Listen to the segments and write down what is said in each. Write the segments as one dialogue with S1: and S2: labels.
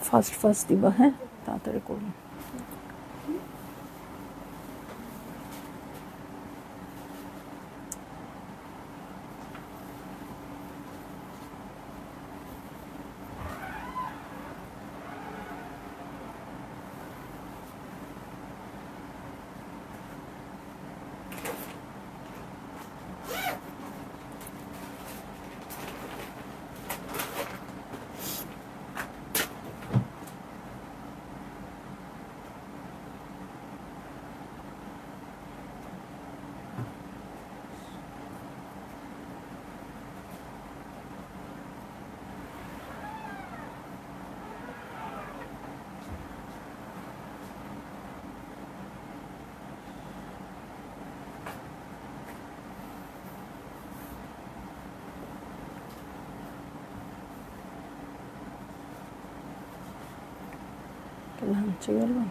S1: Fast fast দিবা, হ্যাঁ তাড়াতাড়ি করবো। লাঞ্চে গেলাম।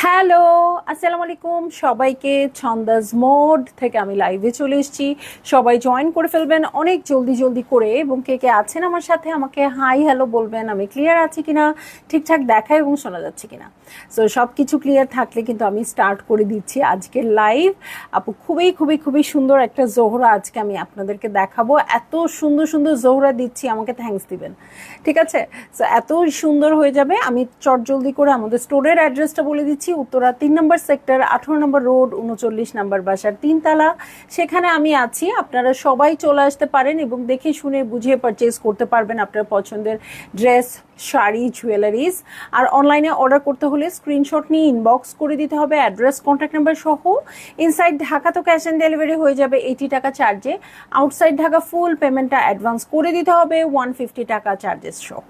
S1: হ্যালো, আসসালামু আলাইকুম সবাইকে। ছন্দাজ মোড থেকে আমি লাইভে চলে এসেছি, সবাই জয়েন করে ফেলবেন অনেক জলদি জলদি করে। এবং কে কে আছেন আমার সাথে আমাকে হাই হ্যালো বলবেন, আমি ক্লিয়ার আছি কিনা, ঠিকঠাক দেখা এবং শোনা যাচ্ছে কিনা। সো সব কিছু ক্লিয়ার থাকলে কিন্তু আমি স্টার্ট করে দিচ্ছি আজকের লাইভ। আপু খুবই খুবই খুবই সুন্দর একটা জোহরা আজকে আমি আপনাদেরকে দেখাবো। এত সুন্দর সুন্দর জোহরা দিচ্ছি, আমাকে থ্যাঙ্কস দিবেন, ঠিক আছে? সো এত সুন্দর হয়ে যাবে। আমি চটজলদি করে আমাদের স্টোরের অ্যাড্রেসটা বলে দিচ্ছি। উত্তরা ৩ নম্বর সেক্টর, ১৮ নম্বর রোড, ৩৯ নম্বর বাসার ৩ তলা, সেখানে আমি আছি। আপনারা সবাই চলে আসতে পারেন এবং দেখে শুনে বুঝিয়ে পারচেজ করতে পারবেন আপনার পছন্দের ড্রেস, শাড়ি, জুয়েলারিজ। আর অনলাইনে অর্ডার করতে হলে স্ক্রিনশট নিয়ে ইনবক্স করে দিতে হবে অ্যাড্রেস, কন্ট্যাক্ট নাম্বার সহ। ইনসাইড ঢাকা তো ক্যাশ অন ডেলিভারি হয়ে যাবে 80 টাকা চার্জে। আউটসাইড ঢাকা ফুল পেমেন্টটা অ্যাডভান্স করে দিতে হবে 150 টাকা চার্জেস সহ,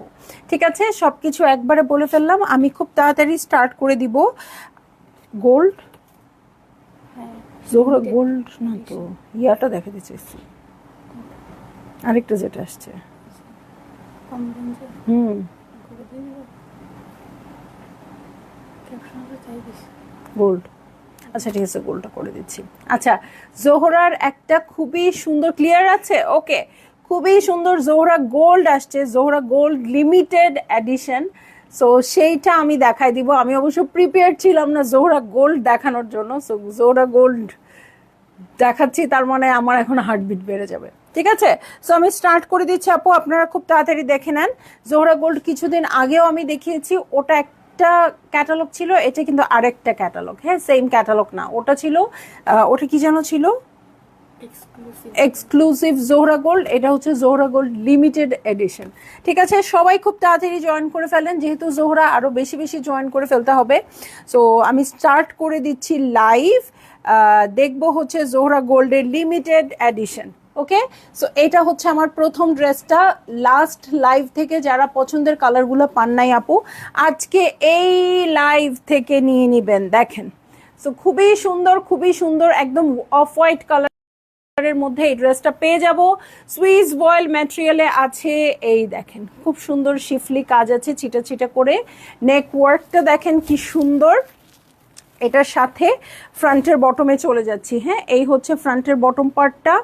S1: ঠিক আছে? সব কিছু একবারে বলে ফেললাম। আমি খুব তাড়াতাড়ি স্টার্ট করে দিব। গোল্ড, জোহরা গোল্ড না তো, ইয়াটা দেখাতে চাইছি, আরেকটা যেটা আসছে। গোল্ড, আচ্ছা ঠিক আছে, গোল্ডটা করে দিচ্ছি। আচ্ছা, জোহরার একটা খুবই সুন্দর, ক্লিয়ার আছে? ওকে, খুবই সুন্দর জোহরা গোল্ড আসছে, Zohra gold limited edition. So সেইটা আমি দেখাই দিব। আমি অবশ্য প্রিপেয়ার ছিলাম না জোহরা গোল্ড দেখানোর জন্য। সো জোহরা গোল্ড দেখাচ্ছি, তার মানে আমার এখন হার্টবিট বেড়ে যাবে, ঠিক আছে? সো আমি স্টার্ট করে দিচ্ছি আপু, আপনারা খুব তাড়াতাড়ি দেখে নেন। জোহরা গোল্ড কিছুদিন আগেও আমি দেখিয়েছি, ওটা একটা ক্যাটালগ ছিল, এটা কিন্তু আরেকটা ক্যাটালগ। হ্যাঁ, সেম ক্যাটালগ না, ওটা ছিল, ওটা কি যেন ছিল, এক্সক্লুসিভ জোহরা গোল্ড। এটা হচ্ছে জোহরা গোল্ড লিমিটেড এডিশন, ঠিক আছে? সবাই খুব তাড়াতাড়ি জয়েন করে ফেলেন, যেহেতু জোহরা আরো বেশি বেশি জয়েন করে ফেলতে হবে। সো আমি স্টার্ট করে দিচ্ছি লাইভ। দেখবো হচ্ছে জোহরা গোল্ডের লিমিটেড এডিশন। ওকে, সো এটা হচ্ছে আমার প্রথম ড্রেসটা। লাস্ট লাইভ থেকে যারা পছন্দের কালারগুলো পান নাই আপু, আজকে এই লাইভ থেকে নিয়ে নিবেন। দেখেন, সো খুবই সুন্দর, খুবই সুন্দর, একদম অফ হোয়াইট কালার এর মধ্যে এই ড্রেসটা পেয়ে যাব। সুইস বয়েল ম্যাটেরিয়ালে আছে। এই দেখেন, খুব সুন্দর শিফলি কাজ আছে ছিটা ছিটা করে। নেক ওয়ার্কটা দেখেন কি সুন্দর। এটার সাথে ফ্রন্টের বটমে চলে যাচ্ছি। হ্যাঁ, এই হচ্ছে ফ্রন্টের বটম পার্টটা।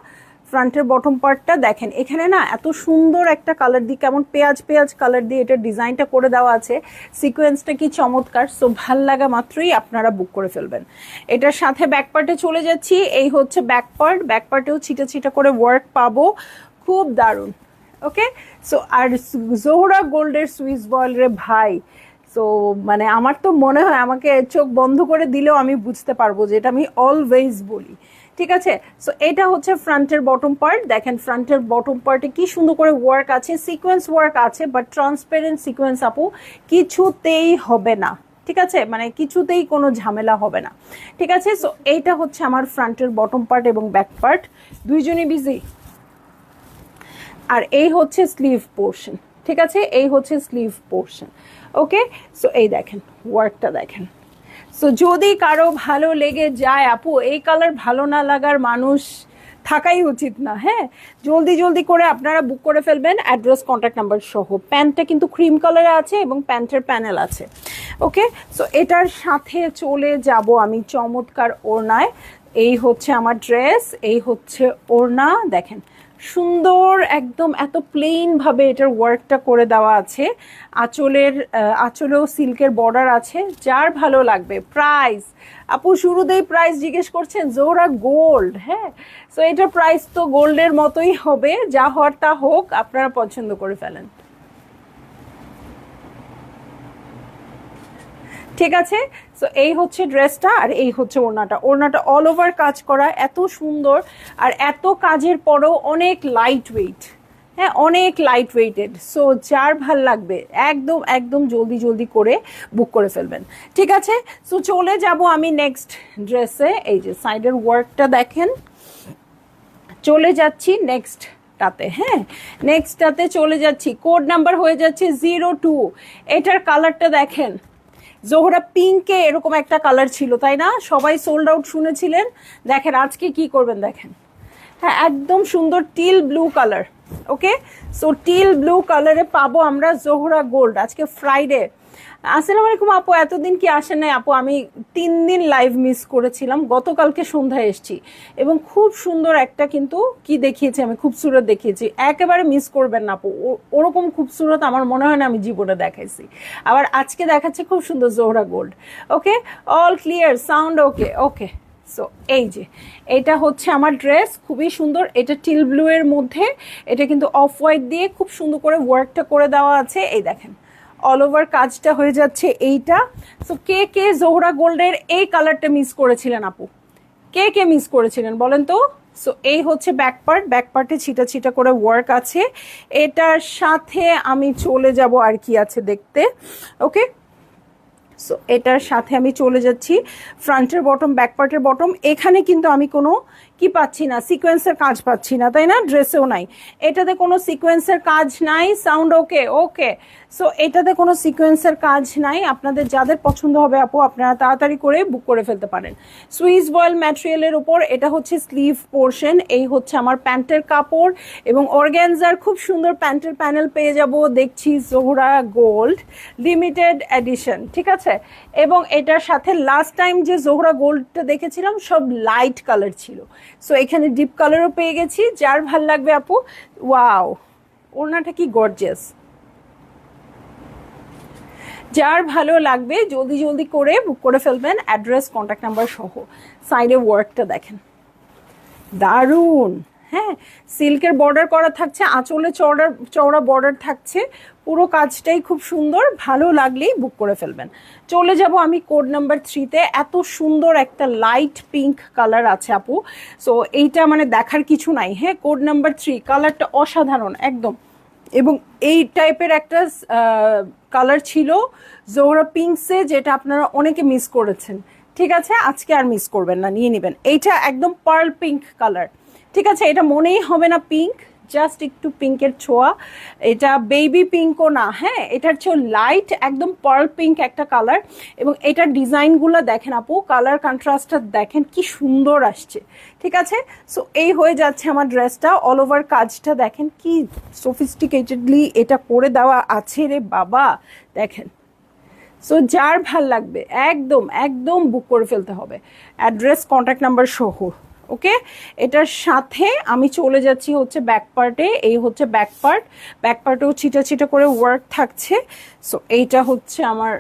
S1: ফ্রন্টের বটম পার্টটা দেখেন, এখানে না এত সুন্দর একটা কালার দিয়ে, কেমন পেঁয়াজ পেঁয়াজ কালার দিয়ে এটা ডিজাইনটা করে দেওয়া আছে। সিকোয়েন্সটা কি চমৎকার। সো ভাল লাগা মাত্রই আপনারা বুক করে ফেলবেন। এটার সাথে ব্যাক পার্টে চলে যাচ্ছি। এই হচ্ছে ব্যাক পার্ট, ব্যাক পার্টেও ছিটা ছিটা করে ওয়ার্ক পাবো, খুব দারুণ। ওকে, সো আর জোহরা গোল্ডের সুইস বয়েল রে ভাই, সো মানে আমার তো মনে হয় আমাকে চোখ বন্ধ করে দিলেও আমি বুঝতে পারবো, যে এটা আমি অলওয়েজ বলি, ঠিক আছে? সো এটা হচ্ছে ফ্রন্টের বটম পার্ট। দেখেন ফ্রন্টের বটম পার্টে কি সুন্দর করে ওয়ার্ক আছে, সিকোয়েন্স ওয়ার্ক আছে, বাট ট্রান্সপারেন্ট সিকোয়েন্স আপু, কিছুতেই হবে না, ঠিক আছে? মানে কিছুতেই কোনো ঝামেলা হবে না, ঠিক আছে? সো এইটা হচ্ছে আমার ফ্রন্টের বটম পার্ট এবং ব্যাক পার্ট, দুইজনই বিজি। আর এই হচ্ছে স্লিভ পোর্শন, ঠিক আছে? এই হচ্ছে স্লিভ পোর্শন। ওকে, সো এই দেখেন ওয়ার্কটা দেখেন সো যদি কারো ভালো লেগে যায় আপু, এই কালার ভালো না লাগার মানুষ থাকাই উচিত না। হ্যাঁ, জলদি জলদি করে আপনারা বুক করে ফেলবেন, অ্যাড্রেস কন্ট্যাক্ট নাম্বার সহ। প্যান্টটা কিন্তু ক্রিম কালারে আছে এবং প্যান্টের প্যানেল আছে। ওকে, সো এটার সাথে চলে যাব আমি চমৎকার ওড়নায়। এই হচ্ছে আমার ড্রেস, এই হচ্ছে ওড়না। দেখেন সুন্দর একদম, এত প্লেন ভাবে এটার ওয়ার্কটা করে দেওয়া আছে। আঁচলেও সিল্কের বর্ডার আছে। যার ভালো লাগবে। প্রাইস আপু শুরুতেই প্রাইস জিজ্ঞেস করছেন, জোহরা গোল্ড। হ্যাঁ, সো এটার প্রাইস তো গোল্ডের মতোই হবে, যা হওয়ার তা হোক, আপনারা পছন্দ করে ফেলেন। ঠিক আছে, সো এই হচ্ছে ড্রেসটা আর এই হচ্ছে ওড়নাটা। ওড়নাটা অল ওভার কাজ করা, এত সুন্দর আর এত কাজের পরেও অনেক লাইট ওয়েট। হ্যাঁ, অনেক লাইট ওয়েটেড। সো যার ভাল লাগবে একদম একদম জলদি জলদি করে বুক করে ফেলবেন। ঠিক আছে, সো চলে যাব আমি নেক্সট ড্রেসে। এই যে সাইডের ওয়ার্কটা দেখেন, চলে যাচ্ছি নেক্সটটাতে। হ্যাঁ, নেক্সটটাতে চলে যাচ্ছি। কোড নাম্বার হয়ে যাচ্ছে 02। এটার কালারটা দেখেন, জোহরা পিঙ্কে এরকম একটা কালার ছিল তাই না? সবাই সোল্ড আউট শুনেছিলেন। দেখেন আজকে কি করবেন দেখেন। হ্যাঁ, একদম সুন্দর টিল ব্লু কালার। ওকে, সো টিল ব্লু কালারে পাবো আমরা জোহরা গোল্ড। আজকে ফ্রাইডে। আসসালামু আলাইকুম আপু, এতদিন কি আসেন নাই আপু? আমি 3 দিন লাইভ মিস করেছিলাম, গতকালকে সন্ধ্যায় এসেছি এবং খুব সুন্দর একটা কিন্তু কি দেখিয়েছি আমি, খুবসুরত দেখিয়েছি। একেবারে মিস করবেন না আপু, ওরকম খুবসুরত আমার মনে হয় না আমি জীবনে দেখাইছি। আবার আজকে দেখাচ্ছে খুব সুন্দর জোহরা গোল্ড। ওকে, অল ক্লিয়ার, সাউন্ড ওকে। ওকে, সো এই যে এটা হচ্ছে আমার ড্রেস, খুবই সুন্দর। এটা টিল ব্লু এর মধ্যে, এটা কিন্তু অফ হোয়াইট দিয়ে খুব সুন্দর করে ওয়ার্কটা করে দেওয়া আছে। এই দেখেন অল ওভার কাজটা হয়ে যাচ্ছে এইটা। সো কে কে জোহরা গোল্ডের এই কালারটা মিস করেছিলেন আপু? কে কে মিস করেছিলেন বলেন তো? সো এই হচ্ছে ব্যাক পার্ট, ব্যাক পার্টে ছিটা ছিটা করে ওয়ার্ক আছে। এটার সাথে আমি চলে যাব আর কি আছে দেখতে। ওকে, সো এটার সাথে আমি চলে যাচ্ছি ফ্রন্টের বটম, ব্যাক পার্টের বটম। এখানে কিন্তু আমি কোনো কি পাচ্ছি না, সিকোয়েন্সের কাজ পাচ্ছি না তাই না? ড্রেসেও নাই, এটাতে কোনো সিকোয়েন্সের কাজ নাই। সাউন্ড ওকে? ওকে, সো এটাতে কোনো সিকোয়েন্সের কাজ নাই। আপনাদের যাদের পছন্দ হবে আপু, আপনারা তাড়াতাড়ি করে বুক করে ফেলতে পারেন। সুইস বয়েল ম্যাটেরিয়ালের উপর এটা হচ্ছে স্লিভ পোর্শন। এই হচ্ছে আমার প্যান্টের কাপড় এবং অর্গ্যানজার খুব সুন্দর প্যান্টের প্যানেল পেয়ে যাব দেখছি জোহরা গোল্ড লিমিটেড এডিশন। ঠিক আছে, এবং এটার সাথে লাস্ট টাইম যে জোহরা গোল্ডটা দেখেছিলাম সব লাইট কালার ছিল, সো এখানে ডিপ কালারও পেয়ে গেছি। যার ভাল লাগবে আপু, ওয়াও ওড়নাটা কি গর্জিয়াস। যার ভালো লাগবে জলদি জলদি করে বুক করে ফেলবেন, অ্যাড্রেস কন্ট্যাক্ট নাম্বার সহ। সাইডে ওয়ার্কটা দেখেন, দারুণ। হ্যাঁ, সিল্কের বর্ডার করা থাকছে, আঁচলে চওড়া চওড়া বর্ডার থাকছে, পুরো কাজটাই খুব সুন্দর। ভালো লাগলেই বুক করে ফেলবেন। চলে যাব আমি কোড নাম্বার 3-তে। এত সুন্দর একটা লাইট পিঙ্ক কালার আছে আপু, সো এইটা মানে দেখার কিছু নাই। হ্যাঁ, কোড নাম্বার 3 কালারটা অসাধারণ একদম। এবং এই টাইপের একটা কালার ছিল জোহরা পিঙ্কসে, যেটা আপনারা অনেকে মিস করেছেন। ঠিক আছে, আজকে আর মিস করবেন না, নিয়ে নেবেন। এইটা একদম পার্ল পিঙ্ক কালার। ঠিক আছে, এটা মনেই হবে না পিঙ্ক, জাস্ট একটু পিঙ্কের ছোঁয়া। এটা বেবি পিঙ্কও না, হ্যাঁ এটার চেয়েও লাইট একদম পার্ল পিঙ্ক একটা কালার। এবং এটার ডিজাইনগুলো দেখেন আপু, কালার কন্ট্রাস্টটা দেখেন কি সুন্দর আসছে। ঠিক আছে, সো এই হয়ে যাচ্ছে আমার ড্রেসটা। অল ওভার কাজটা দেখেন কি সফিস্টিকেটেডলি এটা করে দেওয়া আছে রে বাবা, দেখেন। সো যার ভাল লাগবে একদম একদম বুক করে ফেলতে হবে, অ্যাড্রেস কন্ট্যাক্ট নাম্বার সহ। ওকে, এটার সাথে আমি চলে যাচ্ছি হচ্ছে ব্যাক পার্টে। এই হচ্ছে ব্যাক পার্ট, ব্যাক পার্টেও ছিটা ছিটা করে ওয়ার্ক থাকছে। সো এইটা হচ্ছে আমার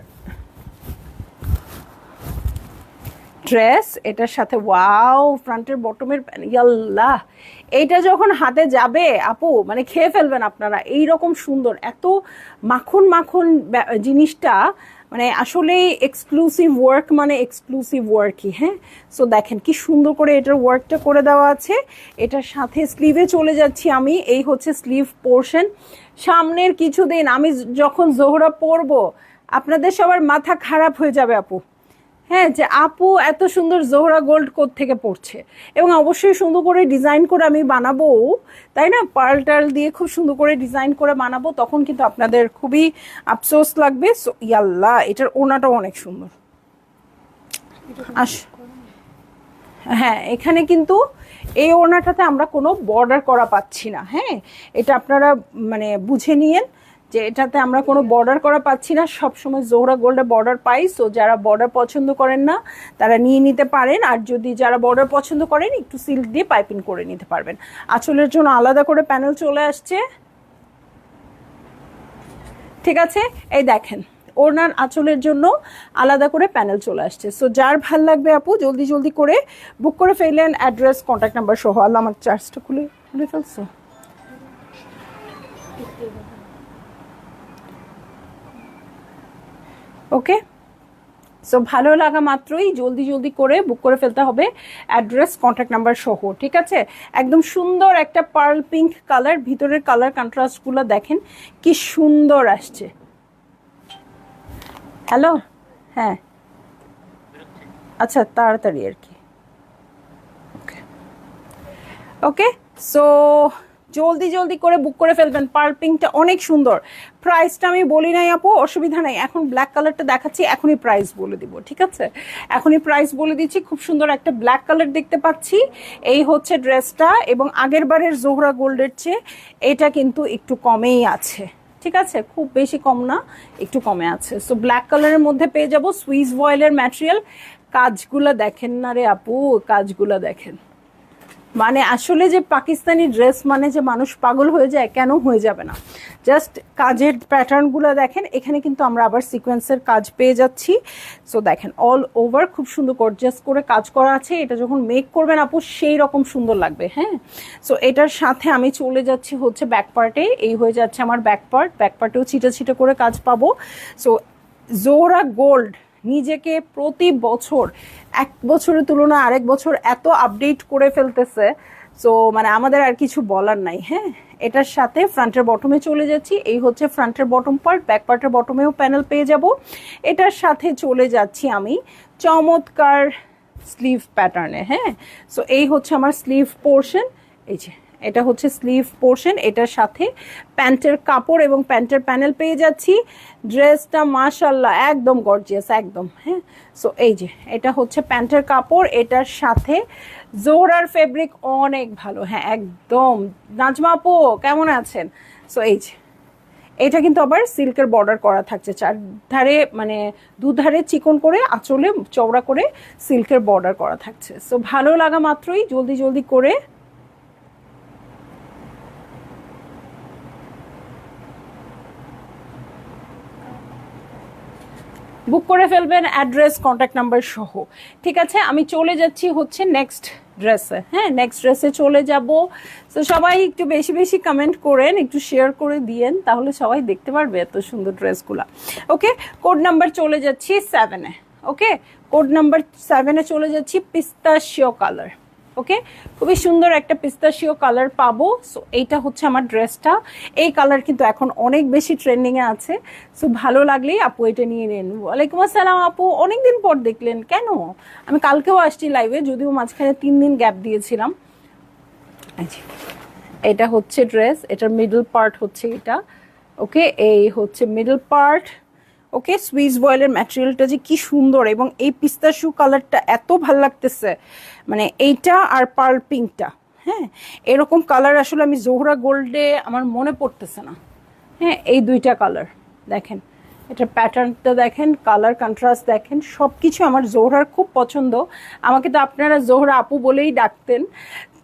S1: ড্রেস, এটার সাথে ওয়াও ফ্রন্টের বটমের, ইয়াল্লাহ এইটা যখন হাতে যাবে আপু মানে খেয়ে ফেলবেন আপনারা। এইরকম সুন্দর এত মাখন মাখন জিনিসটা, মানে আসলে এক্সক্লুসিভ ওয়ার্ক মানে এক্সক্লুসিভ ওয়ার্কই। হ্যাঁ, সো দেখেন কি সুন্দর করে এটার ওয়ার্কটা করে দেওয়া আছে। এটার সাথে স্লিভে চলে যাচ্ছি আমি। এই হচ্ছে স্লিভ পোর্শন। সামনের কিছুদিন আমি যখন জোহরা পরবো, আপনাদের সবার মাথা খারাপ হয়ে যাবে আপু। হ্যাঁ, যে আপু এত সুন্দর জোহরা গোল্ড থেকে পড়ছে। এবং অবশ্যই সুন্দর করে ডিজাইন করে আমি বানাবো, তাই না? পার্ল টার্ল দিয়ে খুব সুন্দর করে ডিজাইন করে বানাবো, তখন কিন্তু আপনাদের খুবই আফসোস লাগবে। সো ইয়াল্লাহ, এটার ওড়নাটাও অনেক সুন্দর। হ্যাঁ, এখানে কিন্তু এই ওড়নাটাতে আমরা কোনো বর্ডার করা পাচ্ছি না। হ্যাঁ, এটা আপনারা মানে বুঝে নিয়েন যে এটাতে আমরা কোনো বর্ডার করা পাচ্ছি না, সবসময় জোহরা গোল্ডে বর্ডার পাই। সো যারা বর্ডার পছন্দ করেন না তারা নিয়ে নিতে পারেন, আর যদি যারা বর্ডার পছন্দ করেন একটু সিল্ক দিয়ে পাইপিং করে নিতে পারবেন। আঁচলের জন্য আলাদা করে প্যানেল চলে আসছে, ঠিক আছে। এই দেখেন ওড়নার আঁচলের জন্য আলাদা করে প্যানেল চলে আসছে। সো যার ভাল লাগবে আপু জলদি জলদি করে বুক করে ফেললেন, অ্যাড্রেস কন্ট্যাক্ট নাম্বার সহ। আল্লাহ, আমার চার্জটা খুলে ফেলছো। ওকে, সো ভালো লাগা মাত্রই জলদি জলদি করে বুক করে ফেলতে হবে, অ্যাড্রেস কন্ট্যাক্ট নাম্বার সহ, ঠিক আছে। একদম সুন্দর একটা পার্ল পিঙ্ক কালার, ভিতরের কালার কন্ট্রাস্টগুলো দেখেন কি সুন্দর আসছে। হ্যালো, হ্যাঁ আচ্ছা, তাড়াতাড়ি আর কি। ওকে ওকে, সো জলদি জলদি করে বুক করে ফেলবেন। পার্ল পিঙ্কটা অনেক সুন্দর। প্রাইসটা আমি বলি নাই আপু, অসুবিধা নাই, এখন ব্ল্যাক কালারটা দেখাচ্ছি, এখনই প্রাইস বলে দিব, ঠিক আছে। এখনই প্রাইস বলে দিচ্ছি। খুব সুন্দর একটা ব্ল্যাক কালার দেখতে পাচ্ছি, এই হচ্ছে ড্রেসটা। এবং আগের বারের জোহরা গোল্ডের চেয়ে এটা কিন্তু একটু কমেই আছে, ঠিক আছে, খুব বেশি কম না, একটু কমে আছে। সো ব্ল্যাক কালারের মধ্যে পেয়ে যাব, সুইস ভয়েলের ম্যাটেরিয়াল। কাজগুলা দেখেন না রে আপু, কাজগুলা দেখেন, মানে আসলে যে পাকিস্তানি ড্রেস মানে যে মানুষ পাগল হয়ে যায়, কেন হয়ে যাবে না। জাস্ট কাজের প্যাটার্নগুলো দেখেন, এখানে কিন্তু আমরা আবার সিকোয়েন্সের কাজ পেয়ে যাচ্ছি। সো দেখেন অল ওভার খুব সুন্দর গর্জিয়াস করে কাজ করা আছে। এটা যখন মেক করবেন আপু সেই রকম সুন্দর লাগবে। হ্যাঁ, সো এটার সাথে আমি চলে যাচ্ছি হচ্ছে ব্যাক পার্টে। এই হয়ে যাচ্ছে আমার ব্যাক পার্ট, ব্যাক পার্টেও ছিটা ছিটা করে কাজ পাবো। সো জোহরা গোল্ড নিজেকে প্রতি বছর এক বছরের তুলনায় আরেক বছর এত আপডেট করে ফেলতেছে, সো মানে আমাদের আর কিছু বলার নাই। হ্যাঁ, এটার সাথে ফ্রন্টের বটমে চলে যাচ্ছি, এই হচ্ছে ফ্রন্টের বটম পার্ট, ব্যাক পার্টের বটমেও প্যানেল পেয়ে যাব। এটার সাথে চলে যাচ্ছি আমি চমৎকার স্লিভ প্যাটার্নে। হ্যাঁ, সো এই হচ্ছে আমার স্লিভ পোর্শন, এই যে এটা হচ্ছে স্লিভ পোর্শন। এটার সাথে প্যান্টের কাপড় এবং প্যান্টের প্যানেল পেয়ে যাচ্ছি। ড্রেসটা মাশাল্লাহ একদম গর্জিয়াস একদম। হ্যাঁ, সো এই যে এটা হচ্ছে প্যান্টের কাপড়, এটার সাথে জোহরার ফেব্রিক অনেক ভালো। হ্যাঁ একদম। নাজমা আপু কেমন আছেন? সো এই যে এটা কিন্তু আবার সিল্কের বর্ডার করা থাকছে, চারধারে মানে দুধারে চিকন করে, আঁচলে চওড়া করে সিল্কের বর্ডার করা থাকছে। সো ভালো লাগা মাত্রই জলদি জলদি করে বুক করে ফেলবেন, অ্যাড্রেস কন্ট্যাক্ট নাম্বার সহ, ঠিক আছে। আমি চলে যাচ্ছি হচ্ছে নেক্সট ড্রেসে। হ্যাঁ, নেক্সট ড্রেসে চলে যাব। তো সবাই একটু বেশি বেশি কমেন্ট করেন, একটু শেয়ার করে দিয়েন, তাহলে সবাই দেখতে পারবে এত সুন্দর ড্রেসগুলা। ওকে, কোড নাম্বার চলে যাচ্ছি 7-এ। ওকে, কোড নাম্বার 7-এ চলে যাচ্ছি, পিস্তাশিও কালার। ওকে, খুবই সুন্দর একটা পিস্তাশিও কালার পাবো। সো এইটা হচ্ছে আমার ড্রেসটা। এই কালার কিন্তু এখন অনেক বেশি ট্রেন্ডিংয়ে আছে। সো ভালো লাগলেই আপু এটা নিয়ে নিন। ওয়ালাইকুম আসসালাম আপু, অনেকদিন পর দেখলেন কেন? আমি কালকেও আসছি লাইভে, যদিও মাঝখানে 3 দিন গ্যাপ দিয়েছিলাম। এটা হচ্ছে ড্রেস, এটার মিডল পার্ট হচ্ছে এটা। ওকে, এই হচ্ছে মিডল পার্ট। ওকে, সুইস ভয়েলের ম্যাটেরিয়ালটা যে কি সুন্দর, এবং এই পিস্তাশু কালারটা এত ভাল লাগতেছে, মানে এইটা আর পার্ল পিঙ্কটা। হ্যাঁ, এরকম কালার আসলে আমি জোহরা গোল্ডে আমার মনে পড়তেছে না। হ্যাঁ, এই দুইটা কালার দেখেন, এটার প্যাটার্নটা দেখেন, কালার কন্ট্রাস্ট দেখেন, সব কিছু আমার জোহরার খুব পছন্দ। আমাকে তো আপনারা জোহরা আপু বলেই ডাকতেন,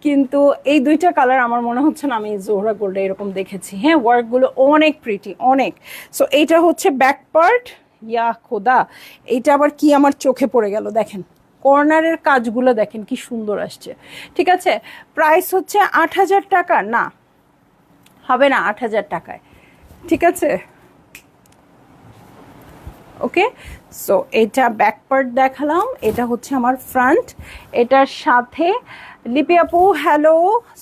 S1: কিন্তু এই দুইটা কালার আমার মনে হচ্ছে না আমি জোহরা গোল্ডে এরকম দেখেছি। হ্যাঁ, ওয়ার্কগুলো অনেক প্রিটি, অনেক। সো এইটা হচ্ছে ব্যাক পার্ট। ইয়া খোদা, এইটা আবার কি আমার চোখে পড়ে গেল, দেখেন কর্নারের কাজগুলো দেখেন কি সুন্দর আসছে। ঠিক আছে, প্রাইস হচ্ছে 8,000 টাকা। না, হবে না 8,000 টাকায়, ঠিক আছে। ওকে, সো এটা ব্যাক পার্ট দেখালাম, এটা হচ্ছে আমার ফ্রন্ট। এটার সাথে লিপি আপু হ্যালো।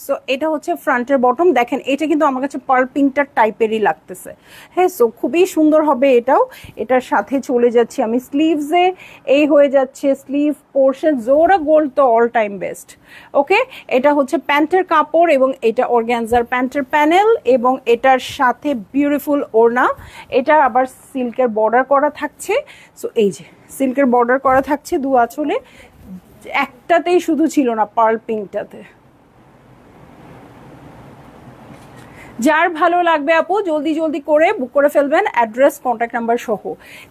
S1: সো এটা হচ্ছে ফ্রন্টের বটম, দেখেন এটা কিন্তু আমার কাছে পার্ল পিঙ্কটার টাইপেরই লাগতেছে। হ্যাঁ, সো খুবই সুন্দর হবে এটাও। এটার সাথে চলে যাচ্ছি আমি স্লিভসে, এই হয়ে যাচ্ছে স্লিভ পোর্শন। জোহরা গোল্ড তো অল টাইম বেস্ট। ওকে, এটা হচ্ছে প্যান্টের কাপড় এবং এটা অর্গ্যানজার প্যান্টের প্যানেল এবং এটার সাথে বিউটিফুল ওড়না। এটা আবার সিল্কের বর্ডার করা থাকছে। সো এই যে সিল্কের বর্ডার করা থাকছে দু আঁচলে, একটাতেই শুধু ছিল না, পার্ল পিঙ্কটাতে। যার ভালো লাগবে আপু জলদি জলদি করে বুক করে ফেলবেন, অ্যাড্রেস কন্ট্যাক্ট নাম্বার সহ।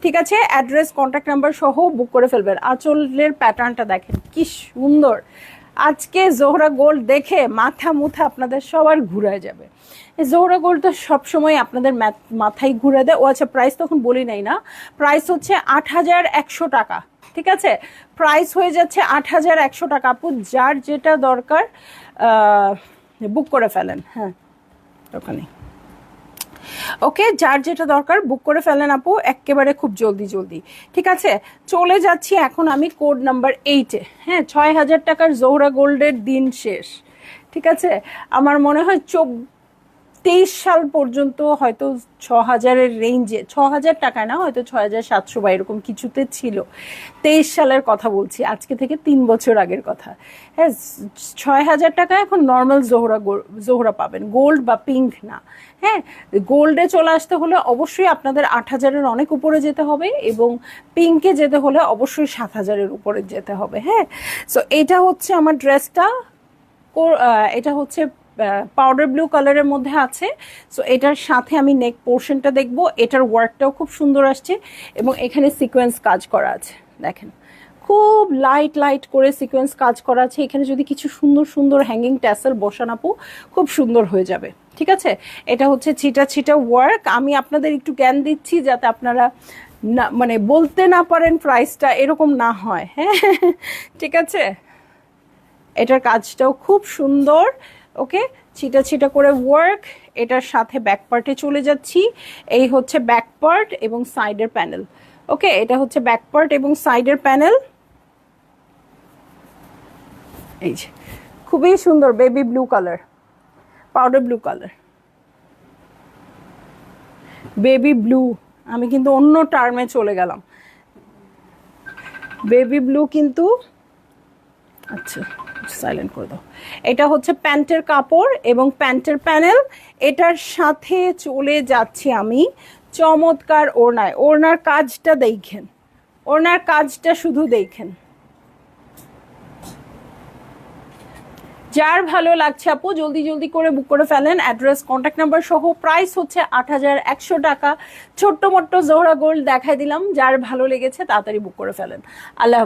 S1: ঠিক আছে, অ্যাড্রেস কন্ট্যাক্ট নাম্বার সহ বুক করে ফেলবেন। আঁচলের প্যাটার্নটা দেখেন কি সুন্দর। আজকে জোহরা গোল্ড দেখে মাথা মুথা আপনাদের সবার ঘুরায় যাবে। জোহরা গোল্ড তো সবসময় আপনাদের মাথায় ঘুরে দেয়। ও আচ্ছা, প্রাইস তখন বলি নাই না, প্রাইস হচ্ছে ৮,১০০ টাকা। ঠিক আছে, প্রাইস হয়ে যাচ্ছে ৮,১০০ টাকা। আপু যার যেটা দরকার বুক করে ফেলেন। হ্যাঁ, ওখানে ওকে, যার যেটা দরকার বুক করে ফেলেন আপু, একেবারে খুব জলদি জলদি। ঠিক আছে, চলে যাচ্ছি এখন আমি কোড নাম্বার 8-এ। হ্যাঁ, ৬,০০০ টাকার জোহরা গোল্ডের দিন শেষ। ঠিক আছে, আমার মনে হয় ২৩ সাল পর্যন্ত হয়তো ৬,০০০-এর রেঞ্জে, ৬,০০০ টাকায় না, হয়তো ৬,৭০০ বা এরকম কিছুতে ছিল। ২৩ সালের কথা বলছি, আজকে থেকে ৩ বছর আগের কথা। হ্যাঁ, ৬,০০০ টাকায় এখন নর্মাল জোহরা পাবেন, গোল্ড বা পিঙ্ক না। হ্যাঁ, গোল্ডে চলে আসতে হলে অবশ্যই আপনাদের ৮,০০০-এর অনেক উপরে যেতে হবে এবং পিঙ্কে যেতে হলে অবশ্যই ৭,০০০-এর উপরে যেতে হবে। হ্যাঁ, সো এটা হচ্ছে আমার ড্রেসটা। এটা হচ্ছে পাউডার ব্লু কালারের মধ্যে আছে। সো এটার সাথে আমি নেক পোর্শনটা দেখবো, এটার ওয়ার্কটাও খুব সুন্দর আসছে এবং এখানে সিকোয়েন্স কাজ করা আছে। দেখেন খুব লাইট লাইট করে সিকোয়েন্স কাজ করা আছে। এখানে যদি কিছু সুন্দর সুন্দর হ্যাঙ্গিং ট্যাসেল বসান আপু, খুব সুন্দর হয়ে যাবে। ঠিক আছে, এটা হচ্ছে ছিটা ছিটা ওয়ার্ক। আমি আপনাদের একটু জ্ঞান দিচ্ছি যাতে আপনারা না মানে বলতে না পারেন প্রাইসটা, এরকম না হয়। হ্যাঁ, ঠিক আছে, এটার কাজটাও খুব সুন্দর। ওকে, ছিটা ছিটা করে ওয়ার্ক। এটার সাথে ব্যাক পার্টে চলে যাচ্ছি। এই হচ্ছে ব্যাক পার্ট এবং সাইডের প্যানেল। ওকে, এটা হচ্ছে ব্যাক পার্ট এবং সাইডের প্যানেল। এই যে খুবই সুন্দর baby blue colour, powder blue colour, baby blue. আমি কিন্তু অন্য টার্মে চলে গেলাম। বেবি ব্লু কিন্তু, আচ্ছা সাইলেন্ট করে দাও। এটা হচ্ছে প্যান্টের কাপড় এবং প্যান্টের প্যানেল। এটার সাথে চলে যাচ্ছি আমি চমৎকার ওড়নায়। ওড়নার কাজটা দেখেন, ওড়নার কাজটা শুধু দেখেন। যার ভালো লাগছে আপু জলদি জলদি করে বুক করে ফেলেন, অ্যাড্রেস কন্ট্যাক্ট নাম্বার সহ। প্রাইস হচ্ছে ৮,১০০ টাকা। ছোট্ট মোট্ট জোহরা গোল্ড দেখাই দিলাম, যার ভালো লেগেছে তাড়াতাড়ি বুক করে ফেলেন। আল্লাহ হাফেজ।